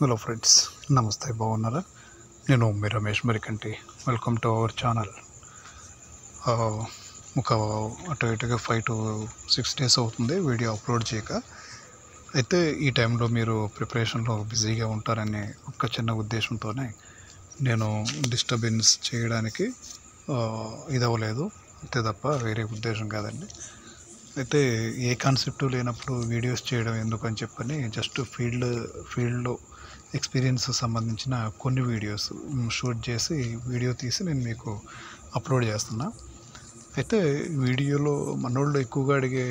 Hello friends, నమస్తే. బాగున్నారా? నేను మీ Ramesh Marikanti. Welcome to our channel. ఒక అటు ఇటుగా 5 to 6 డేస్ అవుతుంది వీడియో అప్లోడ్ చేయక. అయితే ఈ టైంలో మీరు ప్రిపరేషన్లో బిజీగా ఉంటారనే ఒక చిన్న ఉద్దేశంతోనే నేను డిస్టర్బెన్స్ చేయడానికి ఇది అవ్వలేదు, అంతే తప్ప వేరే ఉద్దేశం కాదండి. అయితే ఏ కాన్సెప్ట్ లేనప్పుడు వీడియోస్ చేయడం ఎందుకు అని చెప్పని జస్ట్ ఫీల్డ్లో ఎక్స్పీరియన్స్ సంబంధించిన కొన్ని వీడియోస్ షూట్ చేసి వీడియో తీసి నేను మీకు అప్లోడ్ చేస్తున్నా. అయితే వీడియోలో మనోళ్ళు ఎక్కువగా అడిగే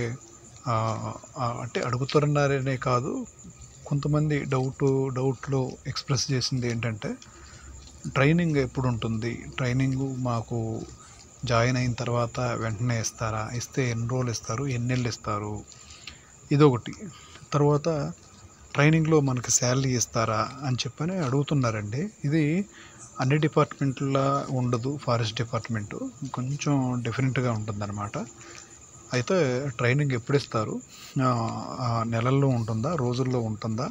అంటే అడుగుతున్నారనే కాదు, కొంతమంది డౌట్లో ఎక్స్ప్రెస్ చేసింది ఏంటంటే ట్రైనింగ్ ఎప్పుడు ఉంటుంది, ట్రైనింగ్ మాకు జాయిన్ అయిన తర్వాత వెంటనే ఇస్తారా, ఇస్తే ఎన్ని రోజులు ఇస్తారు, ఎన్ని నెలలు ఇస్తారు, ఇదొకటి. తర్వాత ట్రైనింగ్లో మనకి శాలరీ ఇస్తారా అని చెప్పని అడుగుతున్నారండి. ఇది అన్ని డిపార్ట్మెంట్లా ఉండదు, ఫారెస్ట్ డిపార్ట్మెంటు కొంచెం డిఫరెంట్గా ఉంటుందన్నమాట. అయితే ట్రైనింగ్ ఎప్పుడు ఇస్తారు, నెలల్లో ఉంటుందా, రోజుల్లో ఉంటుందా,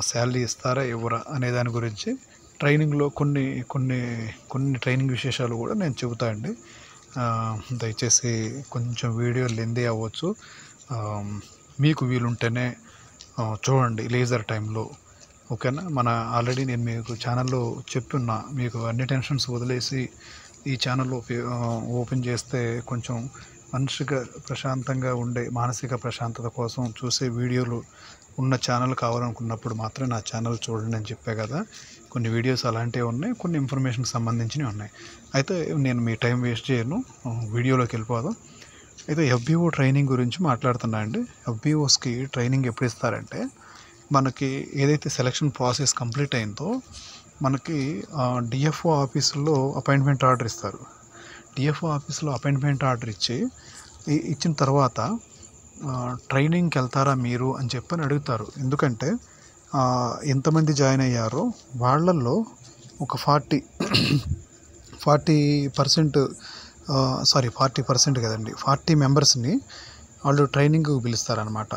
శాలరీ ఇస్తారా ఇవ్వరా అనే దాని గురించి ట్రైనింగ్లో కొన్ని కొన్ని కొన్ని ట్రైనింగ్ విశేషాలు కూడా నేను చెబుతా అండి. దయచేసి కొంచెం వీడియో లెందీ అవ్వచ్చు, మీకు వీలుంటేనే చూడండి లేజర్ టైంలో, ఓకేనా? ఆల్రెడీ నేను మీకు ఛానల్లో చెప్తున్నా, మీకు అన్ని టెన్షన్స్ వదిలేసి ఈ ఛానల్లో ఓపెన్ చేస్తే కొంచెం మనిషిగా ప్రశాంతంగా ఉండే మానసిక ప్రశాంతత కోసం చూసే వీడియోలు ఉన్న ఛానల్ కావాలనుకున్నప్పుడు మాత్రం నా ఛానల్ చూడండి అని చెప్పే కదా. కొన్ని వీడియోస్ అలాంటివి ఉన్నాయి, కొన్ని ఇన్ఫర్మేషన్కి సంబంధించినవి ఉన్నాయి. అయితే నేను మీ టైం వేస్ట్ చేయను, వీడియోలోకి వెళ్ళిపోదాం. అయితే ఎఫ్బిఓ ట్రైనింగ్ గురించి మాట్లాడుతున్నా అండి. ఎఫ్బిఓస్కి ట్రైనింగ్ ఎప్పుడు ఇస్తారంటే, మనకి ఏదైతే సెలక్షన్ ప్రాసెస్ కంప్లీట్ అయిందో మనకి డిఎఫ్ఓ ఆఫీసులో అపాయింట్మెంట్ ఆర్డర్ ఇస్తారు. డిఎఫ్ఓ ఆఫీసులో అపాయింట్మెంట్ ఆర్డర్ ఇచ్చిన తర్వాత ట్రైనింగ్కి వెళ్తారా మీరు అని చెప్పని అడుగుతారు. ఎందుకంటే ఎంతమంది జాయిన్ అయ్యారో వాళ్ళల్లో ఒక 40% కదండి, 40 మెంబర్స్ని వాళ్ళు ట్రైనింగ్కి పిలుస్తారనమాట.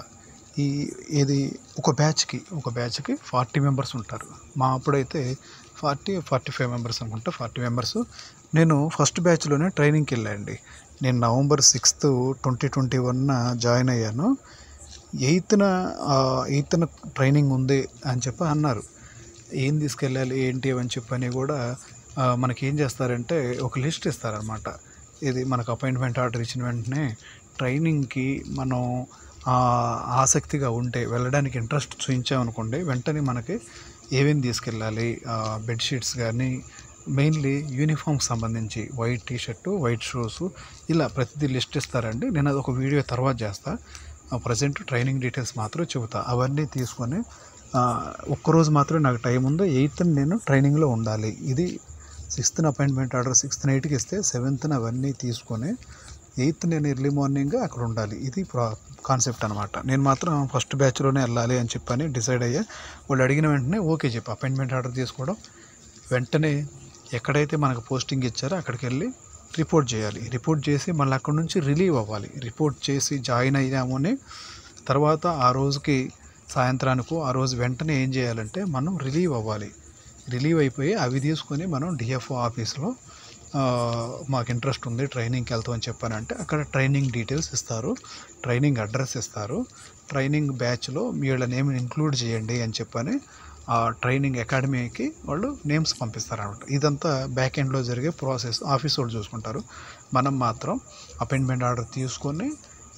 ఏది ఒక బ్యాచ్కి 40 మెంబర్స్ ఉంటారు. మా అప్పుడైతే 45 మెంబర్స్ అనుకుంటా, 40 మెంబర్స్. నేను ఫస్ట్ బ్యాచ్లోనే ట్రైనింగ్కి వెళ్ళానండి. నేను November 6th, 2021 జాయిన్ అయ్యాను. 8th ట్రైనింగ్ ఉంది అని చెప్పి అన్నారు. ఏం తీసుకెళ్ళాలి ఏంటి అని చెప్పని కూడా మనకేం చేస్తారంటే ఒక లిస్ట్ ఇస్తారనమాట. ఇది మనకు అపాయింట్మెంట్ ఆర్డర్ ఇచ్చిన వెంటనే ట్రైనింగ్కి మనం ఆసక్తిగా ఉంటే, వెళ్ళడానికి ఇంట్రెస్ట్ చూపించామనుకోండి, వెంటనే మనకి ఏమేమి తీసుకెళ్ళాలి, బెడ్షీట్స్ కానీ, మెయిన్లీ యూనిఫామ్కి సంబంధించి వైట్ టీషర్టు, వైట్ షూస్, ఇలా ప్రతిదీ లిస్ట్ ఇస్తారండి. నేను అది ఒక వీడియో తర్వాత చేస్తా. ప్రజెంట్ ట్రైనింగ్ డీటెయిల్స్ మాత్రం చెబుతా. అవన్నీ తీసుకొని ఒక్కరోజు మాత్రమే నాకు టైం ఉంది. 8th నేను ట్రైనింగ్లో ఉండాలి. ఇది 6th అపాయింట్మెంట్ ఆర్డర్ 6th నైట్కి ఇస్తే 7th అవన్నీ తీసుకొని 8th నేను ఎర్లీ మార్నింగ్ అక్కడ ఉండాలి. ఇది కాన్సెప్ట్ అనమాట. నేను మాత్రం ఫస్ట్ బ్యాచ్లోనే వెళ్ళాలి అని చెప్పని డిసైడ్ అయ్యా. వాళ్ళు అడిగిన వెంటనే ఓకే చెప్పి అపాయింట్మెంట్ ఆర్డర్ తీసుకోవడం, వెంటనే ఎక్కడైతే మనకు పోస్టింగ్ ఇచ్చారో అక్కడికి వెళ్ళి రిపోర్ట్ చేయాలి. రిపోర్ట్ చేసి మళ్ళీ అక్కడ నుంచి రిలీవ్ అవ్వాలి. రిపోర్ట్ చేసి జాయిన్ అయ్యాము అని తర్వాత ఆ రోజుకి సాయంత్రానికో ఆ రోజు వెంటనే ఏం చేయాలంటే మనం రిలీవ్ అవ్వాలి. రిలీవ్ అయిపోయి అవి తీసుకొని మనం డిఎఫ్ఓ ఆఫీస్లో మాకు ఇంట్రెస్ట్ ఉంది ట్రైనింగ్కి వెళ్తాం అని చెప్పానంటే అక్కడ ట్రైనింగ్ డీటెయిల్స్ ఇస్తారు, ట్రైనింగ్ అడ్రస్ ఇస్తారు, ట్రైనింగ్ బ్యాచ్లో వీళ్ళ నేమ్ ఇంక్లూడ్ చేయండి అని చెప్పని ఆ ట్రైనింగ్ అకాడమీకి వాళ్ళు నేమ్స్ పంపిస్తారనమాట. ఇదంతా బ్యాక్ ఎండ్లో జరిగే ప్రాసెస్ ఆఫీస్ వాళ్ళు చూసుకుంటారు. మనం మాత్రం అపాయింట్మెంట్ ఆర్డర్ తీసుకొని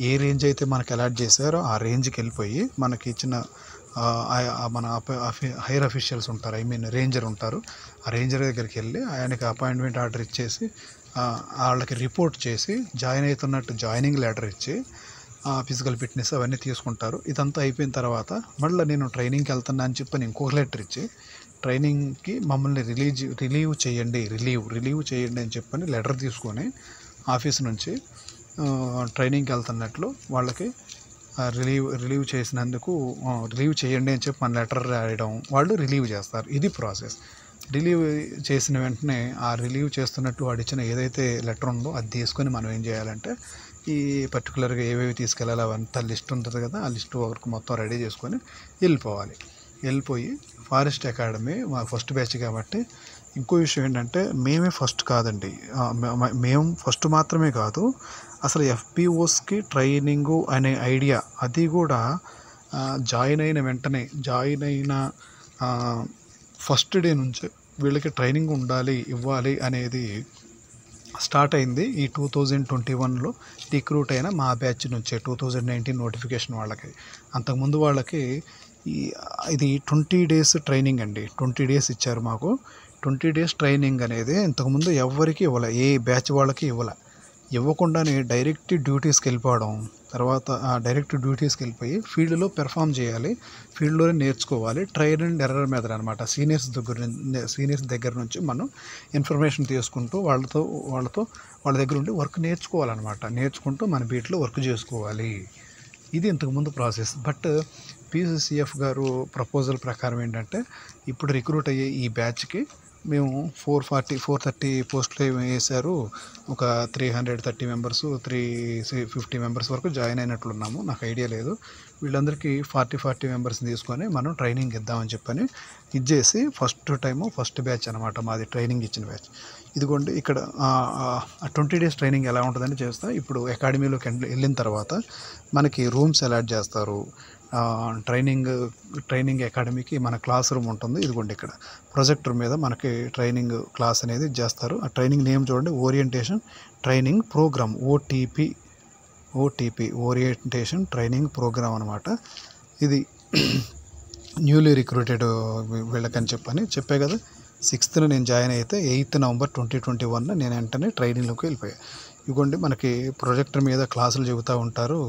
ఏ రేంజ్ అయితే మనకు అలాట్ చేశారో ఆ రేంజ్కి వెళ్ళిపోయి మనకి ఇచ్చిన మన హైయర్ అఫీషియల్స్ ఉంటారు, రేంజర్ ఉంటారు. ఆ రేంజర్ దగ్గరికి వెళ్ళి ఆయనకి అపాయింట్మెంట్ ఆర్డర్ ఇచ్చేసి వాళ్ళకి రిపోర్ట్ చేసి జాయిన్ అవుతున్నట్టు జాయినింగ్ లెటర్ ఇచ్చి ఫిజికల్ ఫిట్నెస్ అవన్నీ తీసుకుంటారు. ఇదంతా అయిపోయిన తర్వాత మళ్ళీ నేను ట్రైనింగ్కి వెళ్తున్నా అని చెప్పి ఇంకొక లెటర్ ఇచ్చి ట్రైనింగ్కి మమ్మల్ని రిలీవ్ చేయండి అని చెప్పని లెటర్ తీసుకొని ఆఫీస్ నుంచి ట్రైనింగ్కి వెళ్తున్నట్లు వాళ్ళకి రిలీవ్ చేసినందుకు రిలీవ్ చేయండి అని చెప్పి మన లెటర్ రాయడం, వాళ్ళు రిలీవ్ చేస్తారు. ఇది ప్రాసెస్. రిలీవ్ చేసిన వెంటనే ఆ రిలీవ్ చేస్తున్నట్టు వాడు ఇచ్చిన ఏదైతే లెటర్ ఉందో అది తీసుకొని మనం ఏం చేయాలంటే ఈ పర్టికులర్గా ఏవేవి తీసుకెళ్ళాలి అవంతా లిస్ట్ ఉంటుంది కదా, ఆ లిస్ట్ వరకు మొత్తం రెడీ చేసుకొని వెళ్ళిపోవాలి. వెళ్ళిపోయి ఫారెస్ట్ అకాడమీ మా ఫస్ట్ బ్యాచ్ కాబట్టి. ఇంకో విషయం ఏంటంటే మేమే ఫస్ట్ కాదండి, మేము ఫస్ట్ మాత్రమే కాదు, అసలు ఎఫ్పిఓస్కి ట్రైనింగు అనే ఐడియా అది కూడా జాయిన్ అయిన ఫస్ట్ డే నుంచి వీళ్ళకి ట్రైనింగ్ ఉండాలి, ఇవ్వాలి అనేది స్టార్ట్ అయింది ఈ 2021లో రిక్రూట్ అయిన మా బ్యాచ్ నుంచే. 2019 నోటిఫికేషన్ వాళ్ళకి. అంతకుముందు వాళ్ళకి ఇది 20 డేస్ ట్రైనింగ్ అండి. 20 డేస్ ఇచ్చారు మాకు. 20 డేస్ ట్రైనింగ్ అనేది ఇంతకుముందు ఎవరికి ఇవ్వలే, ఏ బ్యాచ్ వాళ్ళకి ఇవ్వకుండానే డైరెక్ట్ డ్యూటీస్కి వెళ్ళిపోవడం. తర్వాత డైరెక్ట్ డ్యూటీస్కి వెళ్ళిపోయి ఫీల్డ్లో పెర్ఫామ్ చేయాలి, ఫీల్డ్లోనే నేర్చుకోవాలి. ట్రైల్ అండ్ ఎర్రర్ మెథడ్ అనమాట. సీనియర్స్ దగ్గర నుంచి మనం ఇన్ఫర్మేషన్ తీసుకుంటూ వాళ్ళ దగ్గర ఉండి వర్క్ నేర్చుకోవాలన్నమాట. నేర్చుకుంటూ మన బీట్లో వర్క్ చేసుకోవాలి. ఇది ఇంతకుముందు ప్రాసెస్. బట్ పీసీసీఎఫ్ గారు ప్రపోజల్ ప్రకారం ఏంటంటే ఇప్పుడు రిక్రూట్ అయ్యే ఈ బ్యాచ్కి మేము 430 పోస్టులు వేశారు. ఒక 330 మెంబర్స్, 350 మెంబర్స్ వరకు జాయిన్ అయినట్లున్నాము. నాకు ఐడియా లేదు. వీళ్ళందరికీ 40 మెంబర్స్ని తీసుకొని మనం ట్రైనింగ్ ఇద్దామని చెప్పని ఇచ్చేసి ఫస్ట్ బ్యాచ్ అనమాట మాది, ట్రైనింగ్ ఇచ్చిన బ్యాచ్. ఇదిగోండి ఇక్కడ 20 డేస్ ట్రైనింగ్ ఎలా ఉంటుందని చేస్తా. ఇప్పుడు అకాడమీలోకి వెళ్ళిన తర్వాత మనకి రూమ్స్ అలాట్ చేస్తారు. ట్రైనింగ్ అకాడమీకి మన క్లాస్ రూమ్ ఉంటుంది. ఇదిగోండి ఇక్కడ ప్రొజెక్టర్ మీద మనకి ట్రైనింగ్ క్లాస్ అనేది చేస్తారు. ఆ ట్రైనింగ్ నేమ్ చూడండి, orientation training program, OTP orientation training program అనమాట. ఇది న్యూలీ రిక్రూటెడ్ వీళ్ళకని చెప్పే కదా. 6th నేను జాయిన్ అయితే 8th నవంబర్ 2021 నేను వెంటనే ట్రైనింగ్లోకి వెళ్ళిపోయాను. ఇదిగోండి మనకి ప్రొజెక్టర్ మీద క్లాసులు చెబుతూ ఉంటారు.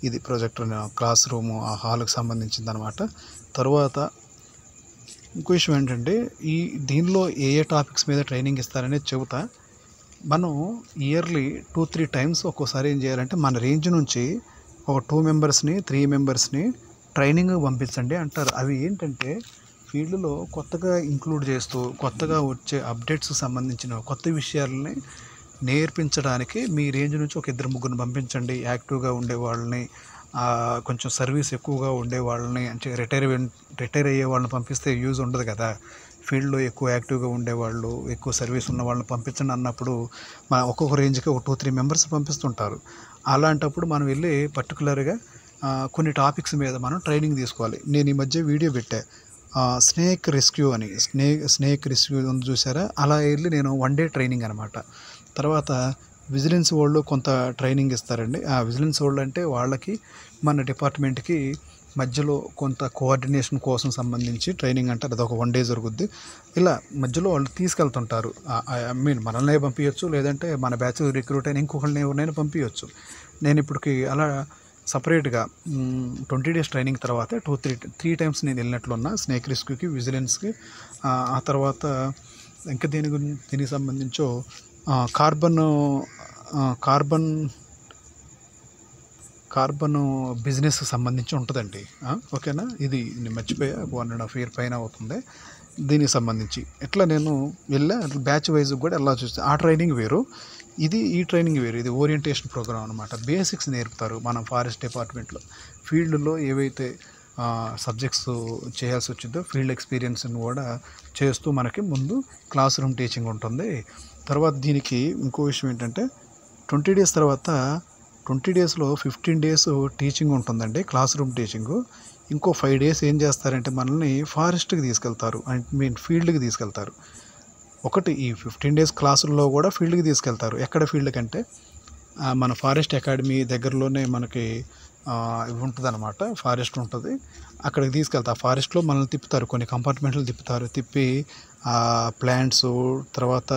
ఇది ప్రొజెక్టర్ క్లాస్ రూము, ఆ హాల్కి సంబంధించింది అనమాట. తర్వాత ఇంకో విషయం ఏంటంటే దీనిలో ఏ టాపిక్స్ మీద ట్రైనింగ్ ఇస్తారనేది చెబుతా. మనం ఇయర్లీ 2-3 టైమ్స్ ఒక్కోసారి ఏం చేయాలంటే మన రేంజ్ నుంచి ఒక 2 మెంబర్స్ని 3 మెంబర్స్ని ట్రైనింగ్ పంపించండి అంటారు. అవి ఏంటంటే ఫీల్డ్లో కొత్తగా ఇంక్లూడ్ చేస్తూ కొత్తగా వచ్చే అప్డేట్స్ సంబంధించిన కొత్త విషయాలని నేర్పించడానికి మీ రేంజ్ నుంచి ఒక 2-3 పంపించండి. యాక్టివ్గా ఉండేవాళ్ళని, కొంచెం సర్వీస్ ఎక్కువగా ఉండేవాళ్ళని, అంటే రిటైర్ అయ్యే వాళ్ళని పంపిస్తే యూజ్ ఉండదు కదా. ఫీల్డ్లో ఎక్కువ యాక్టివ్గా ఉండేవాళ్ళు, ఎక్కువ సర్వీస్ ఉన్న వాళ్ళని పంపించండి అన్నప్పుడు ఒక్కొక్క రేంజ్కి ఒక 2-3 మెంబర్స్ పంపిస్తుంటారు. అలాంటప్పుడు మనం వెళ్ళి పర్టికులర్గా కొన్ని టాపిక్స్ మీద మనం ట్రైనింగ్ తీసుకోవాలి. నేను ఈ మధ్య వీడియో పెట్టా, స్నేక్ రెస్క్యూ అని. స్నేక్ రెస్క్యూ ఉంది చూసారా, అలా వెళ్ళి నేను 1 డే ట్రైనింగ్ అనమాట. తర్వాత విజిలెన్స్ వాళ్ళు కొంత ట్రైనింగ్ ఇస్తారండి. ఆ విజిలెన్స్ వాళ్ళు అంటే వాళ్ళకి మన డిపార్ట్మెంట్కి మధ్యలో కొంత కోఆర్డినేషన్ కోసం సంబంధించి ట్రైనింగ్ అంటారు. అదొక 1 డే జరుగుద్ది. ఇలా మధ్యలో వాళ్ళు తీసుకెళ్తుంటారు. మనల్నే పంపించవచ్చు, లేదంటే మన బ్యాచ్ రిక్రూట్ అయిన ఇంకొకరిని ఎవరినైనా పంపించవచ్చు. నేను ఇప్పటికి అలా సపరేట్గా 20 డేస్ ట్రైనింగ్ తర్వాత 2-3 టైమ్స్ నేను వెళ్ళినట్లున్నా స్నేక్ రెస్క్యూకి, విజిలెన్స్కి. ఆ తర్వాత ఇంకా దీనికి సంబంధించో కార్బన్ బిజినెస్కి సంబంధించి ఉంటుందండి. ఓకేనా. ఇది నేను మర్చిపోయా, 1.5 year పైన అవుతుంది దీనికి సంబంధించి. ఎట్లా నేను వెళ్ళా బ్యాచ్ వైజ్ కూడా ఎలా చూస్తే ఆ ట్రైనింగ్ వేరు, ఈ ట్రైనింగ్ వేరు. ఇది ఓరియంటేషన్ ప్రోగ్రామ్ అనమాట. బేసిక్స్ నేర్పుతారు మనం ఫారెస్ట్ డిపార్ట్మెంట్లో. ఫీల్డ్లో ఏవైతే సబ్జెక్ట్స్ చేయాల్సి వచ్చిందో ఫీల్డ్ ఎక్స్పీరియన్స్ని కూడా చేస్తూ మనకి ముందు క్లాస్ రూమ్ టీచింగ్ ఉంటుంది. తర్వాత దీనికి ఇంకో విషయం ఏంటంటే 20 డేస్ తర్వాత 20 డేస్లో 15 డేస్ టీచింగ్ ఉంటుందండి, క్లాస్ రూమ్ టీచింగు. ఇంకో 5 డేస్ ఏం చేస్తారంటే మనల్ని ఫారెస్ట్కి తీసుకెళ్తారు, ఫీల్డ్కి తీసుకెళ్తారు. ఒకటి ఈ 15 డేస్ క్లాసుల్లో కూడా ఫీల్డ్కి తీసుకెళ్తారు. ఎక్కడ ఫీల్డ్ కంటే మన ఫారెస్ట్ అకాడమీ దగ్గరలోనే మనకి ఉంటుంది అనమాట, ఫారెస్ట్ ఉంటుంది. అక్కడికి తీసుకెళ్తారు. ఆ ఫారెస్ట్లో మనల్ని తిప్పుతారు, కొన్ని కంపార్ట్మెంట్లు తిప్పి ప్లాంట్స్, తర్వాత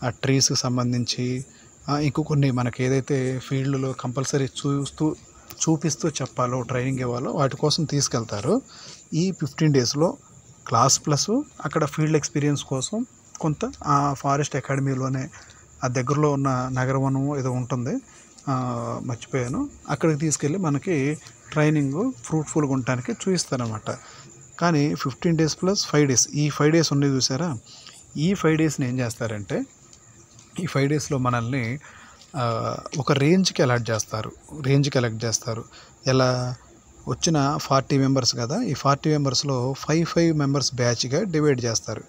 ఆ ట్రీస్కి సంబంధించి ఇంకో కొన్ని మనకి ఏదైతే ఫీల్డ్లో కంపల్సరీ చూపిస్తూ చెప్పాలో, ట్రైనింగ్ ఇవ్వాలో వాటి కోసం తీసుకెళ్తారు. ఈ 15 డేస్లో క్లాస్ ప్లస్ అక్కడ ఫీల్డ్ ఎక్స్పీరియన్స్ కోసం కొంత ఆ ఫారెస్ట్ అకాడమీలోనే ఆ దగ్గరలో ఉన్న నగరవనం ఏదో ఉంటుంది, మర్చిపోయాను, అక్కడికి తీసుకెళ్ళి మనకి ట్రైనింగ్ ఫ్రూట్ఫుల్గా ఉండటానికి చూపిస్తారనమాట. కానీ 15 డేస్ ప్లస్ 5 డేస్, ఈ 5 డేస్ ఉన్నాయి చూసారా, ఈ 5 డేస్ని ఏం చేస్తారంటే ఈ 5 డేస్లో మనల్ని ఒక రేంజ్కి అలాట్ చేస్తారు. ఎలా వచ్చిన 40 మెంబర్స్ కదా, ఈ 40 మెంబర్స్లో 5 మెంబర్స్ బ్యాచ్గా డివైడ్ చేస్తారు.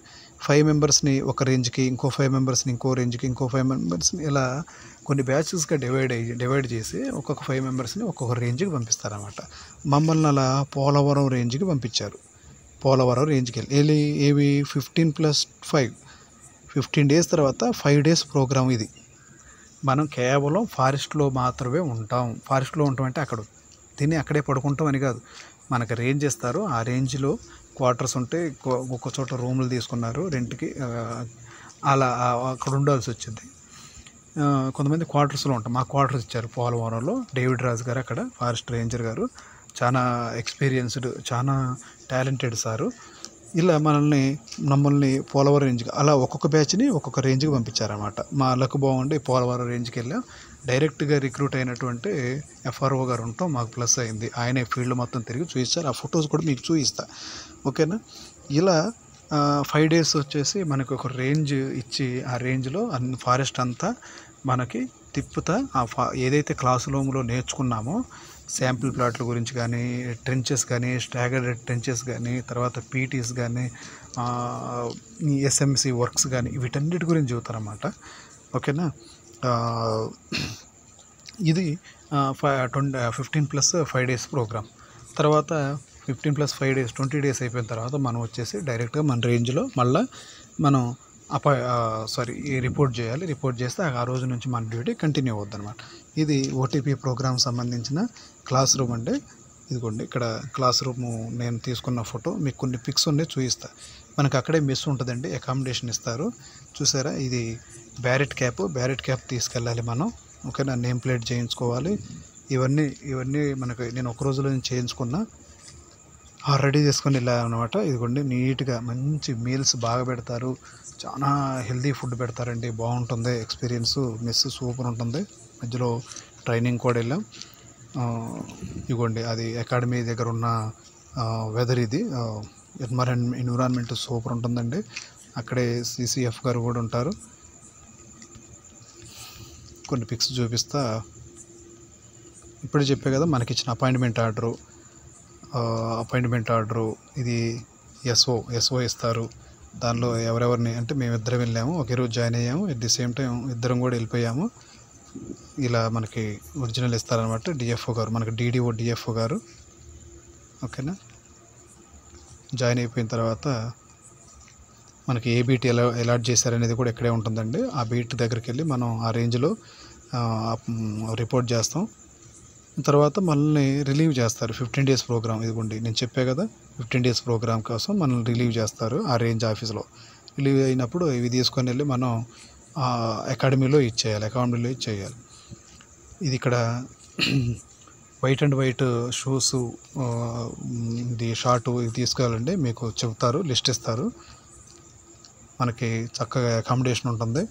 5 మెంబర్స్ని ఒక రేంజ్కి, ఇంకో 5 మెంబర్స్ని ఇంకో రేంజ్కి, ఇంకో 5 మెంబర్స్ని ఇలా కొన్ని బ్యాచెస్గా డివైడ్ చేసి ఒక్కొక్క 5 మెంబర్స్ని ఒక్కొక్క రేంజ్కి పంపిస్తారన్నమాట. మమ్మల్ని అలా పోలవరం రేంజ్కి పంపించారు. పోలవరం రేంజ్కి వెళ్ళి ఏవి 15+5 15 డేస్ తర్వాత 5 డేస్ ప్రోగ్రామ్ ఇది. మనం కేవలం ఫారెస్ట్లో మాత్రమే ఉంటాం. ఫారెస్ట్లో ఉంటాం అంటే అక్కడ తిని అక్కడే పడుకుంటాం అని కాదు. మనకు రేంజ్ ఇస్తారు, ఆ రేంజ్లో క్వార్టర్స్ ఉంటాయి. ఒక్క చోట రూములు తీసుకున్నారు రెంట్కి, అలా అక్కడ ఉండాల్సి వచ్చింది. కొంతమంది క్వార్టర్స్లో ఉంటాం. మా క్వార్టర్స్ ఇచ్చారు పోలవరంలో. డేవిడ్ రాజు గారు అక్కడ ఫారెస్ట్ రేంజర్ గారు, చాలా ఎక్స్పీరియన్స్డ్, చాలా టాలెంటెడ్ సారు. ఇలా మమ్మల్ని పోలవరం రేంజ్కి అలా ఒక్కొక్క బ్యాచ్ని ఒక్కొక్క రేంజ్కి పంపించారన్నమాట. మా లక్ బాగుండి పోలవరం రేంజ్కి వెళ్ళాం. డైరెక్ట్గా రిక్రూట్ అయినటువంటి ఎఫ్ఆర్ఓ గారు ఉంటాం, మాకు ప్లస్ అయింది. ఆయనే ఫీల్డ్ మొత్తం తిరిగి చూపిస్తారు. ఆ ఫొటోస్ కూడా మీకు చూపిస్తా, ఓకేనా. ఇలా 5 డేస్ వచ్చేసి మనకు ఒక రేంజ్ ఇచ్చి, ఆ రేంజ్లో అన్ని ఫారెస్ట్ అంతా మనకి తిప్పుతా ఏదైతే క్లాస్ రూమ్లో నేర్చుకున్నామో శాంపిల్ ప్లాట్ల గురించి కానీ, ట్రెంచెస్ కానీ, స్టాగర్డ్ ట్రెంచెస్ కానీ, తర్వాత పీటీస్ కానీ, ఎస్ఎంసి వర్క్స్ కానీ, వీటన్నిటి గురించి చెబుతారన్నమాట, ఓకేనా. ఇది 15+5 డేస్ ప్రోగ్రామ్. తర్వాత 15+5 డేస్ 20 డేస్ అయిపోయిన తర్వాత మనం వచ్చేసి డైరెక్ట్గా మన రేంజ్లో మళ్ళీ మనం రిపోర్ట్ చేయాలి. రిపోర్ట్ చేస్తే ఆ రోజు నుంచి మన డ్యూటీ కంటిన్యూ అవుద్ది అనమాట. ఇది ఓటీపీ ప్రోగ్రామ్ సంబంధించిన క్లాస్ రూమ్ అండి. ఇదిగోండి ఇక్కడ క్లాస్ రూము నేను తీసుకున్న ఫోటో, మీకు కొన్ని పిక్స్ ఉన్నాయి చూపిస్తా. మనకు అక్కడే మెస్ ఉంటుందండి, అకామిడేషన్ ఇస్తారు. చూసారా, ఇది బ్యారెట్ క్యాప్ తీసుకెళ్ళాలి మనం, ఓకేనా. నేమ్ ప్లేట్ చేయించుకోవాలి. ఇవన్నీ మనకు నేను ఒక రోజులో చేయించుకున్నా, రెడీ చేసుకొని వెళ్ళాను అనమాట. ఇదిగోండి నీట్గా మంచి మీల్స్ బాగా పెడతారు, చాలా హెల్దీ ఫుడ్ పెడతారండి, బాగుంటుంది ఎక్స్పీరియన్స్. మెస్ సూపర్ ఉంటుంది. మధ్యలో ట్రైనింగ్ కూడా వెళ్ళాం. ఇదిగోండి అది అకాడమీ దగ్గర ఉన్న వెదర్, ఇది ఎన్విరాన్మెంట్ సూపర్ ఉంటుందండి. అక్కడే సిసిఎఫ్ గారు కూడా ఉంటారు. కొన్ని పిక్స్ చూపిస్తా. ఇప్పుడే చెప్పే కదా మనకి ఇచ్చిన అపాయింట్మెంట్ ఆర్డరు, ఇది ఎస్ఓ ఇస్తారు. దానిలో ఎవరెవరిని అంటే మేమిద్దరం వెళ్ళాము, ఒకే రోజు జాయిన్ అయ్యాము. ఎట్ ది సేమ్ టైం ఇద్దరం కూడా వెళ్ళిపోయాము. ఇలా మనకి ఒరిజినల్ ఇస్తారనమాట డిఎఫ్ఓ గారు, మనకి డిఎఫ్ఓ గారు, ఓకేనా. జాయిన్ అయిపోయిన తర్వాత మనకి ఏ బీట్ అలాట్ చేశారనేది కూడా ఇక్కడే ఉంటుందండి. ఆ బీట్ దగ్గరికి వెళ్ళి మనం ఆ రేంజ్లో రిపోర్ట్ చేస్తాం. తర్వాత మనల్ని రిలీవ్ చేస్తారు. 15 డేస్ ప్రోగ్రామ్, ఇదిగోండి నేను చెప్పే కదా 15 డేస్ ప్రోగ్రామ్ కోసం మనల్ని రిలీవ్ చేస్తారు ఆ రేంజ్ ఆఫీస్లో. రిలీవ్ అయినప్పుడు ఇవి తీసుకొని వెళ్ళి మనం అకాడమీలో ఇచ్చేయాలి. ఇది ఇక్కడ వైట్ షూస్, ఇది షార్టు, ఇది తీసుకోవాలండి. మీకు చెబుతారు, లిస్ట్ ఇస్తారు. మనకి చక్కగా అకామిడేషన్ ఉంటుంది.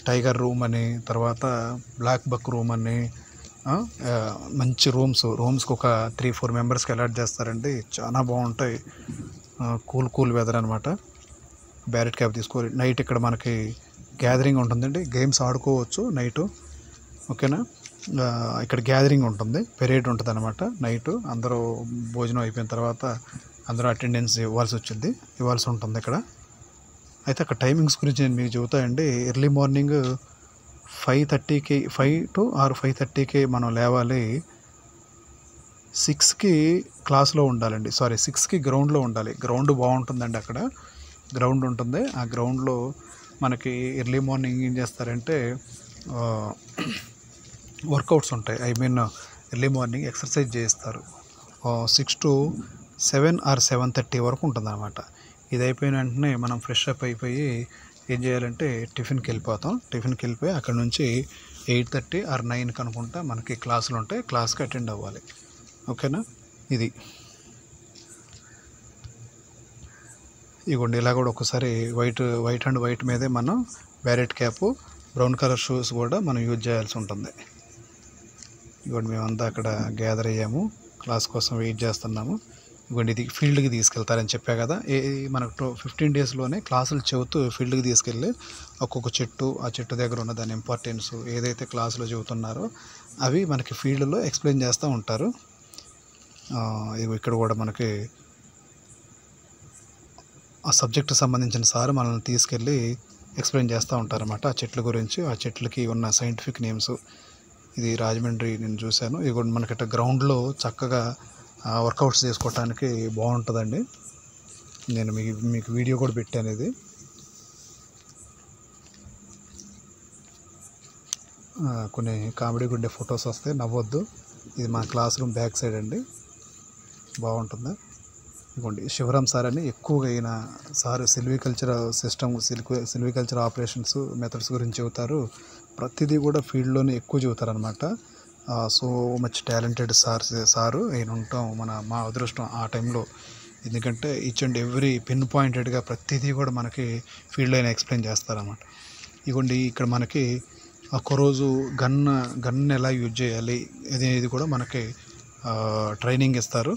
టైగర్ రూమ్ అని, తర్వాత బ్లాక్ బక్ రూమ్ అని, మంచి రూమ్స్కి ఒక 3-4 మెంబర్స్కి అలాట్ చేస్తారండి. చాలా బాగుంటాయి. కూల్ వెదర్ అనమాట. బ్యారెట్ క్యాప్ తీసుకోవాలి. నైట్ ఇక్కడ మనకి గ్యాదరింగ్ ఉంటుందండి, గేమ్స్ ఆడుకోవచ్చు నైటు, ఓకేనా. ఇక్కడ గ్యాదరింగ్ ఉంటుంది, పెరేడ్ ఉంటుంది అనమాట నైటు. అందరూ భోజనం అయిపోయిన తర్వాత అందరూ అటెండెన్స్ ఇవ్వాల్సి ఉంటుంది ఇక్కడ. అయితే అక్కడ టైమింగ్స్ గురించి నేను మీకు చెబుతానండి. ఎర్లీ మార్నింగ్ 5:30కి 5 to 5:30కి మనం లేవాలి. 6కి క్లాస్లో ఉండాలండి, 6కి గ్రౌండ్లో ఉండాలి. గ్రౌండ్ బాగుంటుందండి, అక్కడ గ్రౌండ్ ఉంటుంది. ఆ గ్రౌండ్లో మనకి ఎర్లీ మార్నింగ్ ఏం చేస్తారంటే వర్కౌట్స్ ఉంటాయి. ఎర్లీ మార్నింగ్ ఎక్సర్సైజ్ చేస్తారు. 6 to 7 or 7:30 వరకు ఉంటుంది అనమాట. ఇది అయిపోయిన వెంటనే మనం ఫ్రెష్ అప్ అయిపోయి ఏం చేయాలంటే టిఫిన్కి వెళ్ళిపోయి అక్కడ నుంచి 8:30 or 9కి అనుకుంటా మనకి క్లాసులు ఉంటాయి, క్లాస్కి అటెండ్ అవ్వాలి, ఓకేనా. ఇది ఇగోండి ఇలా కూడా ఒకసారి వైట్ మీదే మనం barrette cap, brown colour shoes కూడా మనం యూజ్ చేయాల్సి ఉంటుంది. ఇగోండి మేమంతా అక్కడ గ్యాదర్ అయ్యాము, క్లాస్ కోసం వెయిట్ చేస్తున్నాము. ఇగోండి ఇది ఫీల్డ్కి తీసుకెళ్తారని చెప్పా కదా. మనకు 15 డేస్లోనే క్లాసులు చెబుతూ ఫీల్డ్కి తీసుకెళ్ళి ఒక్కొక్క చెట్టు, ఆ చెట్టు దగ్గర ఉన్న దాని ఇంపార్టెన్స్, ఏదైతే క్లాసులో చెబుతున్నారో అవి మనకి ఫీల్డ్లో ఎక్స్ప్లెయిన్ చేస్తూ ఉంటారు. ఇక్కడ కూడా మనకి ఆ సబ్జెక్టు సంబంధించిన సార్ మనల్ని తీసుకెళ్ళి ఎక్స్ప్లెయిన్ చేస్తూ ఉంటారన్నమాట ఆ చెట్ల గురించి, ఆ చెట్లకి ఉన్న సైంటిఫిక్ నేమ్స్. ఇది రాజమండ్రి నేను చూశాను. ఇది కూడా మనకి గ్రౌండ్లో చక్కగా వర్కౌట్స్ చేసుకోవటానికి బాగుంటుందండి. నేను మీకు వీడియో కూడా పెట్టాను. ఇది కొన్ని కామెడీగా ఉండే ఫొటోస్ వస్తాయి, నవ్వొద్దు. ఇది మా క్లాస్ రూమ్ బ్యాక్ సైడ్ అండి, బాగుంటుంది. ఇదిగోండి శివరాం సార్ అని ఎక్కువగా అయిన sir silviculture system, silviculture operations methods గురించి చెబుతారు. ప్రతిదీ కూడా ఫీల్డ్లోనే ఎక్కువ చెబుతారు అనమాట. సో మచ్ టాలెంటెడ్ సారు ఆయన ఉంటాం మా అదృష్టం ఆ టైంలో. ఎందుకంటే ఈచ్ అండ్ ఎవ్రీ పిన్ పాయింటెడ్గా ప్రతిదీ కూడా మనకి ఫీల్డ్లో అయినా ఎక్స్ప్లెయిన్ చేస్తారన్నమాట. ఇదిగోండి ఇక్కడ మనకి ఒక్కరోజు గన్ ఎలా యూజ్ చేయాలి అనేది కూడా మనకి ట్రైనింగ్ ఇస్తారు.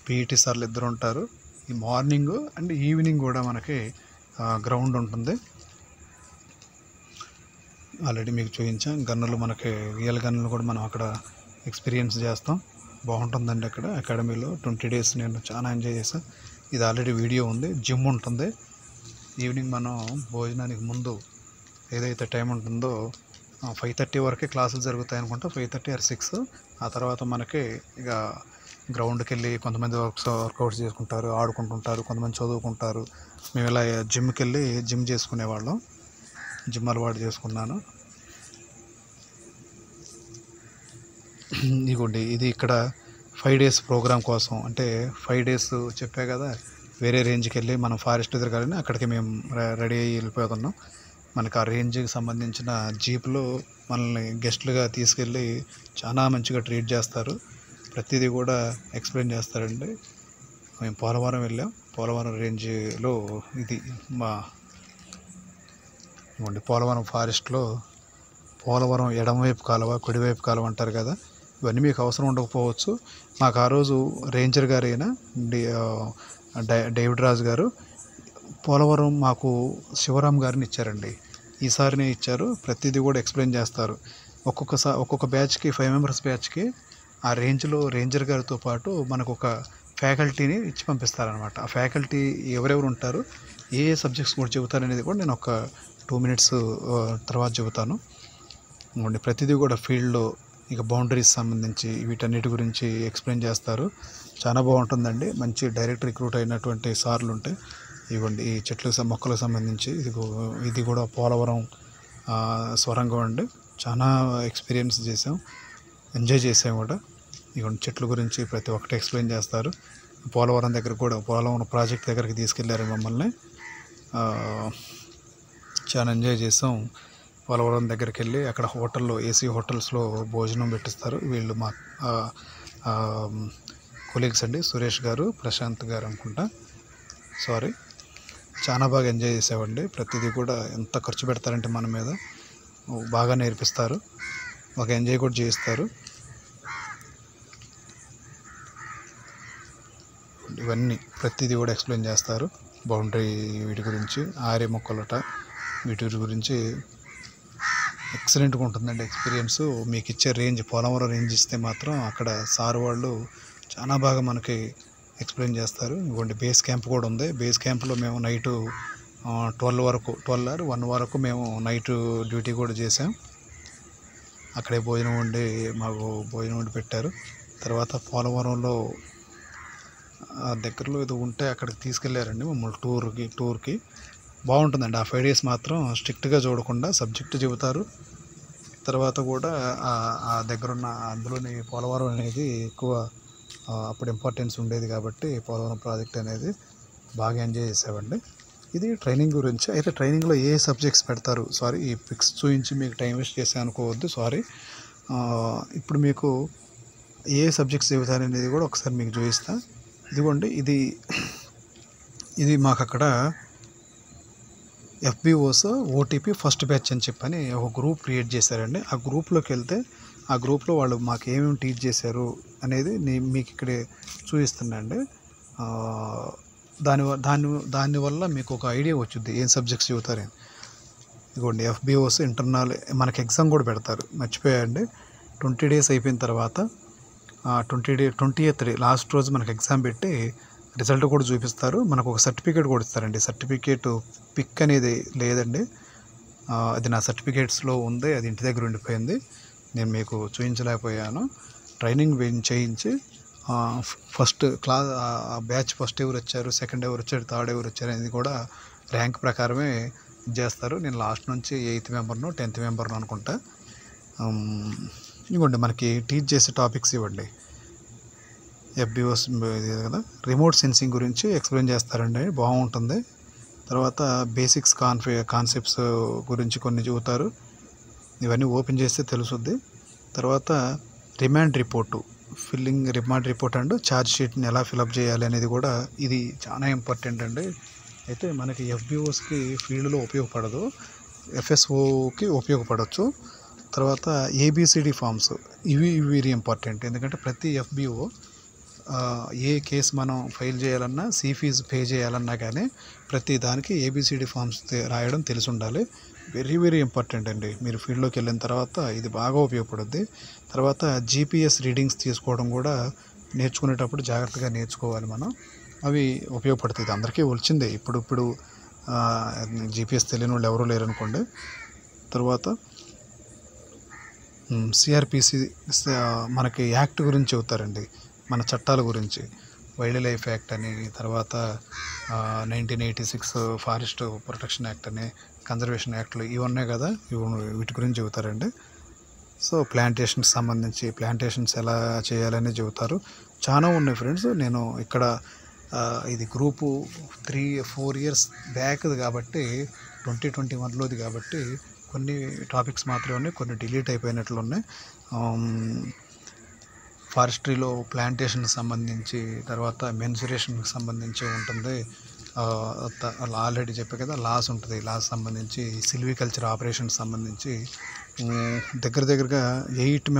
పీఈటీ సార్లు ఇద్దరు ఉంటారు. ఈ మార్నింగ్ అండ్ ఈవినింగ్ కూడా మనకి గ్రౌండ్ ఉంటుంది. ఆల్రెడీ మీకు చూపించాం గన్నులు, మనకి రియల్ గన్నులు కూడా మనం అక్కడ ఎక్స్పీరియన్స్ చేస్తాం. బాగుంటుందండి అక్కడ అకాడమీలో. 20 days నేను చాలా ఎంజాయ్ చేశాను. ఇది ఆల్రెడీ వీడియో ఉంది. జిమ్ ఉంటుంది. ఈవినింగ్ మనం భోజనానికి ముందు ఏదైతే టైం ఉంటుందో 5:30 వరకే క్లాసులు జరుగుతాయి అనుకుంటా, 5:30 or 6. ఆ తర్వాత మనకి ఇక గ్రౌండ్కి వెళ్ళి కొంతమంది వర్కౌట్స్ చేసుకుంటారు, ఆడుకుంటుంటారు, కొంతమంది చదువుకుంటారు. మేము ఇలా జిమ్కి వెళ్ళి జిమ్ చేసుకునేవాళ్ళం. జిమ్ అలవాటు చేసుకున్నాను. ఇదిగోండి ఇది ఇక్కడ 5 days ప్రోగ్రామ్ కోసం, అంటే 5 days చెప్పా కదా, వేరే రేంజ్కి వెళ్ళి మనం ఫారెస్ట్ తిరగాలని అక్కడికి మేము రెడీ అయ్యి వెళ్ళిపోతున్నాం. మనకు ఆ రేంజ్కి సంబంధించిన జీప్లో మనల్ని గెస్ట్లుగా తీసుకెళ్ళి చాలా మంచిగా ట్రీట్ చేస్తారు. ప్రతిదీ కూడా ఎక్స్ప్లెయిన్ చేస్తారండి. మేము పోలవరం వెళ్ళాం. పోలవరం రేంజ్లో ఇది పోలవరం ఫారెస్ట్లో పోలవరం ఎడమవైపు కాలువ, కుడివైపు కాలువ అంటారు కదా, ఇవన్నీ మీకు అవసరం ఉండకపోవచ్చు. మాకు ఆ రోజు రేంజర్ గారు అయిన డేవిడ్ రాజు గారు పోలవరం మాకు శివరాం గారిని ఇచ్చారండి. ఈసారినే ఇచ్చారు. ప్రతిదీ కూడా ఎక్స్ప్లెయిన్ చేస్తారు. ఒక్కొక్క బ్యాచ్కి 5 members బ్యాచ్కి ఆ రేంజ్లో రేంజర్ గారితో పాటు మనకు ఒక ఫ్యాకల్టీని ఇచ్చి పంపిస్తారనమాట. ఆ ఫ్యాకల్టీ ఎవరెవరు ఉంటారు, ఏ సబ్జెక్ట్స్ కూడా చెబుతారు అనేది కూడా నేను ఒక 2 minutes తర్వాత చెబుతాను. ప్రతిదీ కూడా ఫీల్డ్లో ఇక బౌండరీస్ సంబంధించి వీటన్నిటి గురించి ఎక్స్ప్లెయిన్ చేస్తారు. చాలా బాగుంటుందండి. మంచి డైరెక్ట్ రిక్రూట్ అయినటువంటి సార్లు ఉంటాయి. ఇవ్వండి ఈ మొక్కలకు సంబంధించి ఇది కూడా పోలవరం స్వరంగం అండి. చాలా ఎక్స్పీరియన్స్ చేసాం, ఎంజాయ్ చేసాం కూడా. ఇవ్వండి చెట్ల గురించి ప్రతి ఒక్కటి ఎక్స్ప్లెయిన్ చేస్తారు. పోలవరం దగ్గర కూడా, పోలవరం ప్రాజెక్ట్ దగ్గరికి తీసుకెళ్లారు మమ్మల్ని. చాలా ఎంజాయ్ చేసాం. పోలవరం దగ్గరికి వెళ్ళి అక్కడ హోటల్లో, ఏసీ హోటల్స్లో భోజనం పెట్టిస్తారు. వీళ్ళు మా కొలీగ్స్ అండి, సురేష్ గారు, ప్రశాంత్ గారు అనుకుంటా, సారీ. చాలా బాగా ఎంజాయ్ చేసామండి. ప్రతిదీ కూడా ఎంత ఖర్చు పెడతారంటే మన మీద, బాగా నేర్పిస్తారు, బాగా ఎంజాయ్ కూడా చేయిస్తారు. ఇవన్నీ ప్రతిదీ కూడా ఎక్స్ప్లెయిన్ చేస్తారు. బౌండరీ వీటి గురించి, ఆరే మొక్కలట, వీటి గురించి ఎక్సలెంట్గా ఉంటుందండి ఎక్స్పీరియన్స్. మీకు ఇచ్చే రేంజ్, పోలవరం రేంజ్ ఇస్తే మాత్రం అక్కడ సార్ వాళ్ళు చాలా బాగా మనకి ఎక్స్ప్లెయిన్ చేస్తారు. ఇవ్వండి బేస్ క్యాంప్ కూడా ఉంది. బేస్ క్యాంప్లో మేము నైటు 12 or 1 వరకు మేము నైట్ డ్యూటీ కూడా చేసాం. అక్కడే మాకు భోజనం వండి పెట్టారు. తర్వాత పోలవరంలో దగ్గరలో ఏదో ఉంటే అక్కడికి తీసుకెళ్ళారండి మమ్మల్ని టూర్కి. బాగుంటుందండి. ఆ 5 days మాత్రం స్ట్రిక్ట్గా చూడకుండా సబ్జెక్టు చెబుతారు. తర్వాత కూడా ఆ దగ్గరున్న అందులోని పోలవరం అనేది ఎక్కువ అప్పుడు ఇంపార్టెన్స్ ఉండేది కాబట్టి పోలవరం ప్రాజెక్ట్ అనేది బాగా ఎంజాయ్ చేసామండి. ఇది ట్రైనింగ్ గురించి. అయితే ట్రైనింగ్లో ఏ సబ్జెక్ట్స్ పెడతారు, సారీ ఈ పిక్స్ చూపించి మీకు టైం వేస్ట్ చేసాను అనుకోవద్దు, సారీ. ఇప్పుడు మీకు ఏ సబ్జెక్ట్స్ చెబుతారు అనేది కూడా ఒకసారి మీకు చూపిస్తా. ఇదిగోండి ఇది మాకు అక్కడ FBOs OTP ఫస్ట్ బ్యాచ్ అని చెప్పని ఒక గ్రూప్ క్రియేట్ చేశారండి. ఆ గ్రూప్లోకి వెళ్తే ఆ గ్రూప్లో వాళ్ళు మాకు ఏమేమి టీచ్ చేశారు అనేది నేను మీకు ఇక్కడే చూపిస్తున్నాండి. దానివల్ల మీకు ఒక ఐడియా వచ్చింది ఏం సబ్జెక్ట్స్ చెబుతారని. ఇదిగోండి FBOs ఇంటర్నల్ మనకి ఎగ్జామ్ కూడా పెడతారు, మర్చిపోయాయండి. 20 days అయిపోయిన తర్వాత 20th డే లాస్ట్ రోజు మనకు ఎగ్జామ్ పెట్టి రిజల్ట్ కూడా చూపిస్తారు. మనకు ఒక సర్టిఫికేట్ కూడా ఇస్తారండి. సర్టిఫికేట్ పిక్ అనేది లేదండి, అది నా సర్టిఫికేట్స్లో ఉంది, అది ఇంటి దగ్గర ఉండిపోయింది, నేను మీకు చూపించలేకపోయాను. ట్రైనింగ్ చేయించి ఫస్ట్ క్లాస్ బ్యాచ్ ఫస్ట్ ఎవరు వచ్చారు, సెకండ్ ఎవరు వచ్చారు, థర్డ్ ఎవరు వచ్చారు అనేది కూడా ర్యాంక్ ప్రకారమే చేస్తారు. నేను లాస్ట్ నుంచి 8th మెంబర్ను 10th మెంబర్ను అనుకుంటా. ఇవ్వండి మనకి టీచ్ చేసే టాపిక్స్ ఇవ్వండి. FBOs కదా, రిమోట్ సెన్సింగ్ గురించి ఎక్స్ప్లెయిన్ చేస్తారండి, బాగుంటుంది. తర్వాత బేసిక్స్ కాన్సెప్ట్స్ గురించి కొన్ని చెబుతారు, ఇవన్నీ ఓపెన్ చేస్తే తెలుసుద్ది. తర్వాత రిమాండ్ రిపోర్ట్ అండ్ ఛార్జ్ షీట్ని ఎలా ఫిలప్ చేయాలి అనేది కూడా ఇది చాలా ఇంపార్టెంట్ అండి. అయితే మనకి FBOస్కి ఫీల్డ్లో ఉపయోగపడదు, FSOకి ఉపయోగపడవచ్చు. తర్వాత ABCD ఫామ్స్ ఇవి వెరీ ఇంపార్టెంట్, ఎందుకంటే ప్రతి FBO ఏ కేసు మనం ఫైల్ చేయాలన్నా, ఫీజు పే చేయాలన్నా కానీ ప్రతి దానికి ABCD ఫామ్స్ రాయడం తెలిసి ఉండాలి. వెరీ ఇంపార్టెంట్ అండి. మీరు ఫీల్డ్లోకి వెళ్ళిన తర్వాత ఇది బాగా ఉపయోగపడుద్ది. తర్వాత GPS రీడింగ్స్ తీసుకోవడం కూడా నేర్చుకునేటప్పుడు జాగ్రత్తగా నేర్చుకోవాలి మనం, అవి ఉపయోగపడుతుంది. అందరికీ వచ్చిందే, ఇప్పుడు GPS తెలియని వాళ్ళు ఎవరూ లేరనుకోండి. తర్వాత CRPC మనకి యాక్ట్ గురించి చెబుతారండి, మన చట్టాల గురించి. వైల్డ్ లైఫ్ యాక్ట్ అని, తర్వాత 1986 ఫారెస్ట్ ప్రొటెక్షన్ యాక్ట్ అని, కన్జర్వేషన్ యాక్ట్లు ఇవి ఉన్నాయి కదా, వీటి గురించి చెబుతారండి. సో ప్లాంటేషన్కి సంబంధించి ప్లాంటేషన్స్ ఎలా చేయాలని చెబుతారు. చాలా ఉన్నాయి ఫ్రెండ్స్. నేను ఇక్కడ ఇది గ్రూపు 3-4 ఇయర్స్ బ్యాక్ది కాబట్టి 2021లోది కాబట్టి కొన్ని టాపిక్స్ మాత్రమే ఉన్నాయి, కొన్ని డిలీట్ అయిపోయినట్లు ఉన్నాయి. ఫారెస్ట్రీలో ప్లాంటేషన్కి సంబంధించి, తర్వాత మెన్సురేషన్కి సంబంధించి ఉంటుంది. ఆల్రెడీ చెప్పే కదా, లాస్ ఉంటుంది, లాస్ సంబంధించి, సిల్వికల్చర్ ఆపరేషన్కి సంబంధించి దగ్గరగా 8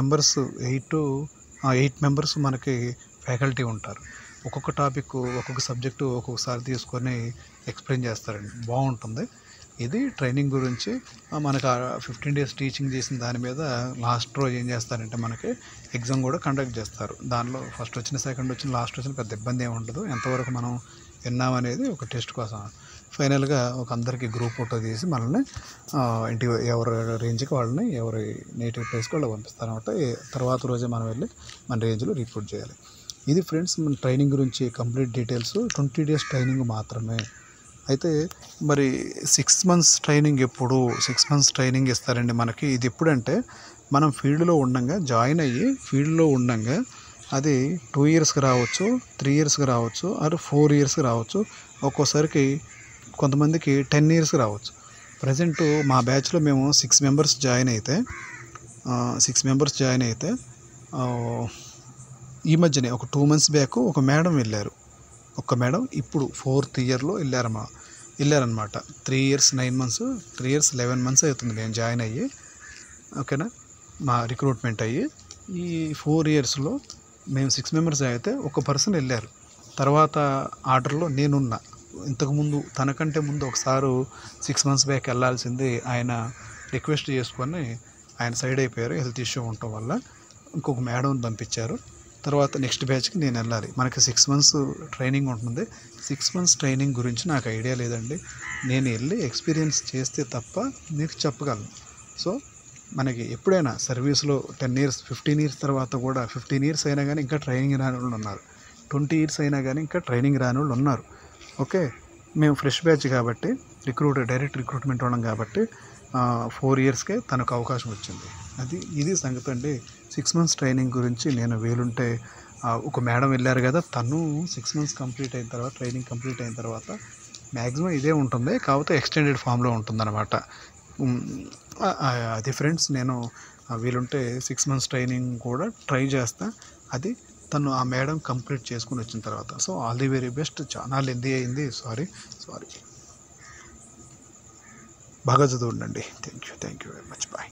మెంబర్స్ మనకి ఫ్యాకల్టీ ఉంటారు. ఒక్కొక్క టాపిక్ ఒక్కొక్క సబ్జెక్టు ఒక్కొక్కసారి తీసుకొని ఎక్స్ప్లెయిన్ చేస్తారండి, బాగుంటుంది. ఇది ట్రైనింగ్ గురించి. మనకు 15 days టీచింగ్ చేసిన దాని మీద లాస్ట్ రోజు ఏం చేస్తారంటే మనకి ఎగ్జామ్ కూడా కండక్ట్ చేస్తారు. దానిలో ఫస్ట్ వచ్చిన, సెకండ్ వచ్చిన, లాస్ట్ వచ్చిన పెద్ద ఇబ్బంది ఏమి ఉండదు. ఎంతవరకు మనం విన్నామనేది ఒక టెస్ట్ కోసం. ఫైనల్గా అందరికీ గ్రూప్ ఫోటో తీసి మనల్ని ఇంటికి ఎవరి రేంజ్కి వాళ్ళని, ఎవరి నేటివ్ ప్లేస్కి వాళ్ళు పంపిస్తారనమాట. తర్వాత రోజే మనం వెళ్ళి మన రేంజ్లో రిపోర్ట్ చేయాలి. ఇది ఫ్రెండ్స్ మన ట్రైనింగ్ గురించి కంప్లీట్ డీటెయిల్స్. 20 days ట్రైనింగ్ మాత్రమే. అయితే మరి 6 months ట్రైనింగ్ ఎప్పుడు? 6 months ట్రైనింగ్ ఇస్తారండి మనకి. ఇది ఎప్పుడంటే మనం ఫీల్డ్లో ఉండంగా, జాయిన్ అయ్యి ఫీల్డ్లో ఉండంగా, అది 2 yearsకి రావచ్చు, 3 yearsకి రావచ్చు, ఆర్ 4 yearsకి రావచ్చు. ఒక్కోసారికి కొంతమందికి 10 yearsకి రావచ్చు. ప్రజెంట్ మా బ్యాచ్లో మేము 6 members జాయిన్ అయితే ఈ మధ్యనే ఒక 2 months బ్యాక్ ఒక మేడం వెళ్ళారు. ఒక మేడం ఇప్పుడు 4th yearలో వెళ్ళారనమాట. 3 years 9 months, 3 years 11 months అవుతుంది నేను జాయిన్ అయ్యి, ఓకేనా, మా రిక్రూట్మెంట్ అయ్యి. ఈ 4 yearsలో మేము 6 members అయితే ఒక పర్సన్ వెళ్ళారు. తర్వాత ఆర్డర్లో నేనున్నా. ఇంతకుముందు తనకంటే ముందు ఒకసారి 6 months బ్యాక్ వెళ్ళాల్సింది, ఆయన రిక్వెస్ట్ చేసుకొని ఆయన సైడ్ అయిపోయారు, హెల్త్ ఇష్యూ ఉండటం వల్ల. ఇంకొక మేడంని పంపించారు. తర్వాత నెక్స్ట్ బ్యాచ్కి నేను వెళ్ళాలి. మనకి 6 months ట్రైనింగ్ ఉంటుంది. 6 months ట్రైనింగ్ గురించి నాకు ఐడియా లేదండి. నేను వెళ్ళి ఎక్స్పీరియన్స్ చేస్తే తప్ప మీకు చెప్పగలను. సో మనకి ఎప్పుడైనా సర్వీస్లో 10 years 15 years తర్వాత కూడా 15 years అయినా కానీ ఇంకా ట్రైనింగ్ రాని వాళ్ళు ఉన్నారు. 20 years అయినా కానీ ఇంకా ట్రైనింగ్ రాని వాళ్ళు ఉన్నారు. ఓకే, మేము ఫ్రెష్ బ్యాచ్ కాబట్టి డైరెక్ట్ రిక్రూట్మెంట్ ఉన్నాం కాబట్టి 4 yearsకే తనకు అవకాశం వచ్చింది. ఇది సంగతి అండి. 6 months ట్రైనింగ్ గురించి నేను వీలుంటే, ఒక మేడం వెళ్ళారు కదా, తను 6 months కంప్లీట్ అయిన తర్వాత, ట్రైనింగ్ కంప్లీట్ అయిన తర్వాత మ్యాక్సిమం ఇదే ఉంటుంది, కాకపోతే ఎక్స్టెండెడ్ ఫామ్లో ఉంటుందన్నమాట. అది ఫ్రెండ్స్, నేను వీలుంటే 6 months ట్రైనింగ్ కూడా ట్రై చేస్తా. అది తను ఆ మేడం కంప్లీట్ చేసుకుని వచ్చిన తర్వాత. So all the very best. చాలా లెంతీ అయింది, సారీ. బాగా చదువుండండి. Thank you very much. Bye.